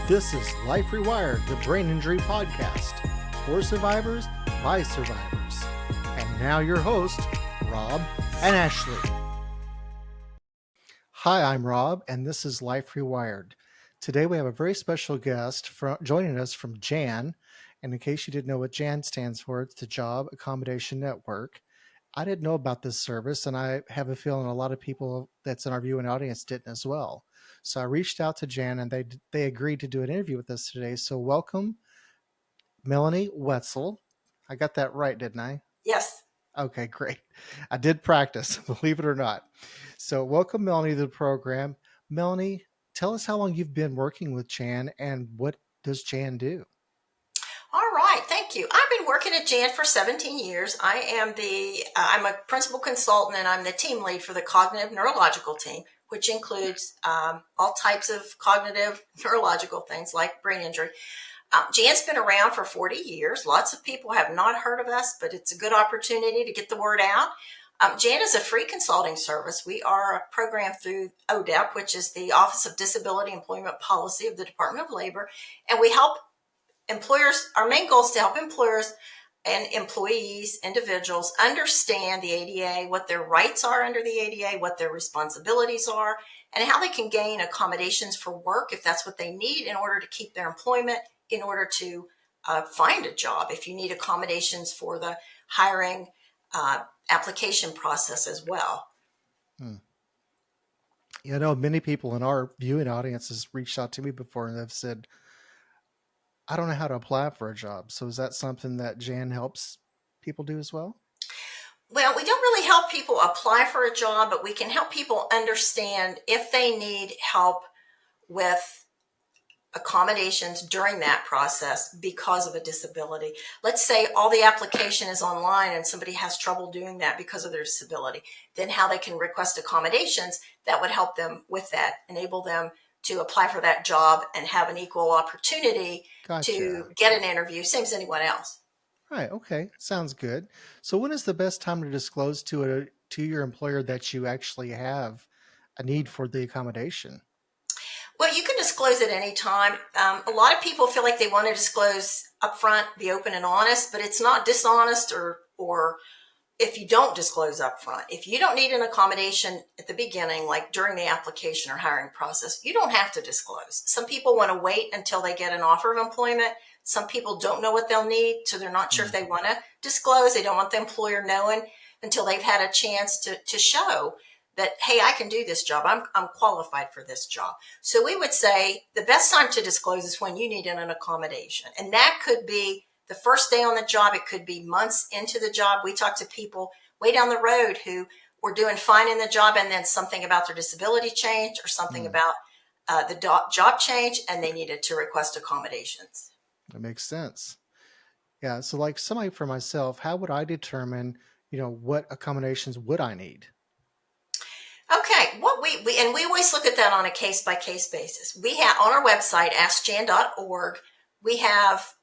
This is Life Rewired, the brain injury podcast for survivors by survivors. And now your host, Rob and Ashley. Hi, I'm Rob, and this is Life Rewired. Today we have a very special guest joining us from JAN. And in case you didn't know what JAN stands for, it's the Job Accommodation Network. I didn't know about this service, and I have a feeling a lot of people that's in our viewing audience didn't as well. So I reached out to Jan, and they agreed to do an interview with us today. So welcome, Melanie Whetzel. I got that right, didn't I? Yes. Okay, great. I did practice, believe it or not. So welcome, Melanie, to the program. Melanie, tell us how long you've been working with Jan, and what does Jan do? All right. Thank you. I've been working at JAN for 17 years. I'm a principal consultant, and I'm the team lead for the cognitive neurological team, which includes all types of cognitive neurological things like brain injury. JAN's been around for 40 years. Lots of people have not heard of us, but it's a good opportunity to get the word out. JAN is a free consulting service. We are a program through ODEP, which is the Office of Disability Employment Policy of the Department of Labor, and we help employers. Our main goal is to help employers and employees, individuals, understand the ADA, what their rights are under the ADA, what their responsibilities are, and how they can gain accommodations for work if that's what they need in order to keep their employment, in order to find a job, if you need accommodations for the hiring application process as well. You know, many people in our viewing audience has reached out to me before and have said, I don't know how to apply for a job. So is that something that Jan helps people do as well? Well, we don't really help people apply for a job, but we can help people understand if they need help with accommodations during that process because of a disability. Let's say all the application is online and somebody has trouble doing that because of their disability. Then how they can request accommodations that would help them with that, enable them to apply for that job and have an equal opportunity to get an interview, same as anyone else. Right. Okay. Sounds good. So when is the best time to disclose to your employer that you actually have a need for the accommodation? Well, you can disclose at any time. A lot of people feel like they want to disclose upfront, be open and honest, but it's not dishonest or if you don't disclose upfront. If you don't need an accommodation at the beginning, like during the application or hiring process, you don't have to disclose. Some people want to wait until they get an offer of employment. Some people don't know what they'll need, so they're not sure if they want to disclose. They don't want the employer knowing until they've had a chance to show that, hey, I can do this job. I'm qualified for this job. So we would say the best time to disclose is when you need an accommodation. And that could be the first day on the job. It could be months into the job. We talk to people way down the road who were doing fine in the job, and then something about their disability change or something about the job change, and they needed to request accommodations. That makes sense. Yeah. So like somebody for myself, how would I determine, what accommodations would I need? Okay, what we always look at that on a case by case basis. We have on our website askjan.org. We have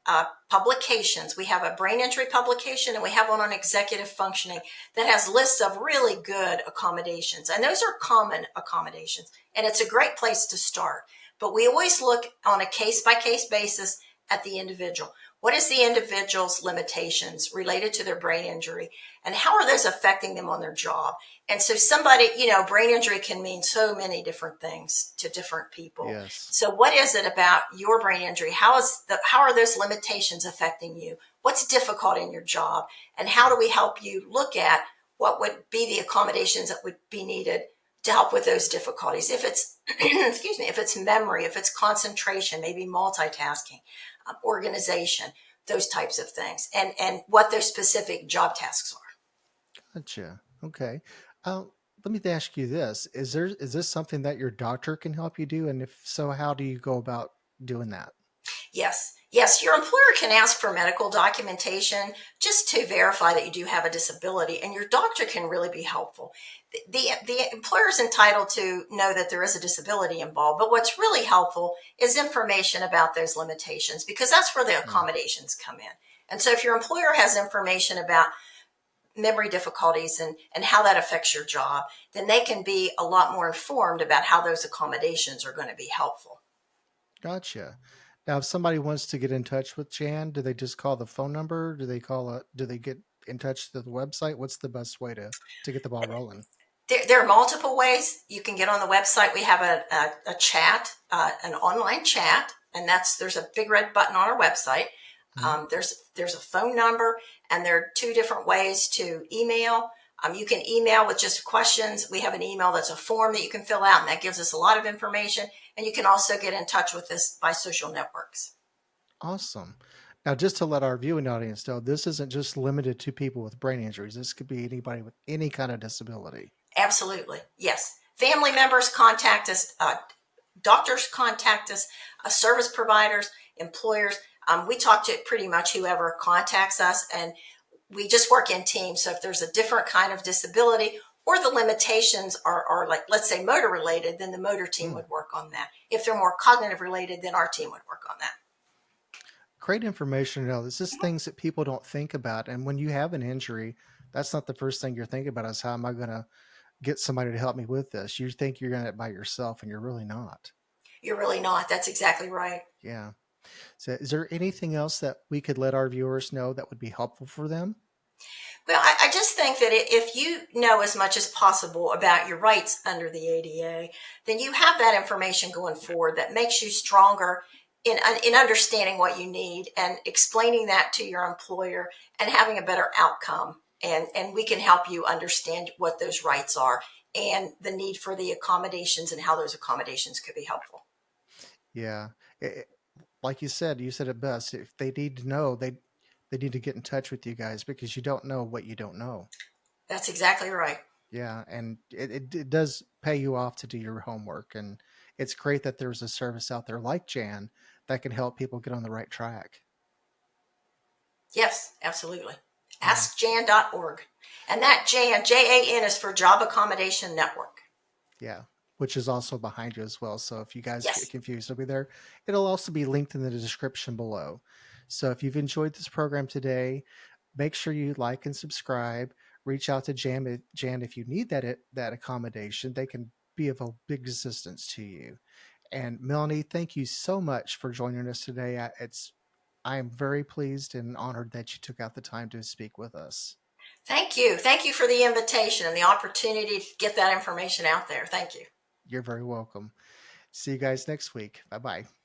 publications. We have a brain injury publication, and we have one on executive functioning that has lists of really good accommodations, and those are common accommodations, and it's a great place to start. But we always look on a case by case basis at the individual. What is the individual's limitations related to their brain injury, and how are those affecting them on their job? And so somebody, brain injury can mean so many different things to different people. Yes. So what is it about your brain injury? How are those limitations affecting you? What's difficult in your job? And how do we help you look at what would be the accommodations that would be needed to help with those difficulties? If it's, excuse me, if it's memory, if it's concentration, maybe multitasking, organization, those types of things, and what their specific job tasks are. Gotcha. Okay. Let me ask you this. Is this something that your doctor can help you do? And if so, how do you go about doing that? Yes. Your employer can ask for medical documentation just to verify that you do have a disability, and your doctor can really be helpful. The employer is entitled to know that there is a disability involved, but what's really helpful is information about those limitations, because that's where the accommodations come in. And so if your employer has information about memory difficulties and how that affects your job, then they can be a lot more informed about how those accommodations are going to be helpful. Gotcha. Now, if somebody wants to get in touch with Jan, do they just call the phone number? Do they get in touch to the website? What's the best way to get the ball rolling? There are multiple ways you can get on the website. We have a chat, an online chat, and there's a big red button on our website. Mhm. There's a phone number, and there are two different ways to email. You can email with just questions. We have an email that's a form that you can fill out, and that gives us a lot of information. And you can also get in touch with us by social networks. Awesome. Now, just to let our viewing audience know, this isn't just limited to people with brain injuries. This could be anybody with any kind of disability. Absolutely, yes. Family members contact us. Doctors contact us, service providers, employers. We talk to pretty much whoever contacts us, and we just work in teams. So if there's a different kind of disability or the limitations are like, let's say, motor related, then the motor team Mm. would work on that. If they're more cognitive related, then our team would work on that. Great information to know. This is things that people don't think about. And when you have an injury, that's not the first thing you're thinking about is how am I going to get somebody to help me with this? You think you're going to it by yourself, and you're really not. You're really not. That's exactly right. Yeah. So, is there anything else that we could let our viewers know that would be helpful for them? Well, I just think that if you know as much as possible about your rights under the ADA, then you have that information going forward that makes you stronger in understanding what you need and explaining that to your employer and having a better outcome. And we can help you understand what those rights are and the need for the accommodations and how those accommodations could be helpful. Yeah. Like you said it best. If they need to know, they need to get in touch with you guys because you don't know what you don't know. That's exactly right. Yeah, and it does pay you off to do your homework, and it's great that there's a service out there like Jan that can help people get on the right track. Yes, absolutely. Yeah, AskJan.org. And that Jan, JAN, is for Job Accommodation Network. yeah, which is also behind you as well. So if you guys get Yes. confused, it'll be there. It'll also be linked in the description below. So if you've enjoyed this program today, make sure you like and subscribe. Reach out to Jan if you need that accommodation. They can be of a big assistance to you. And Melanie, thank you so much for joining us today. I am very pleased and honored that you took out the time to speak with us. Thank you. Thank you for the invitation and the opportunity to get that information out there. Thank you. You're very welcome. See you guys next week. Bye bye.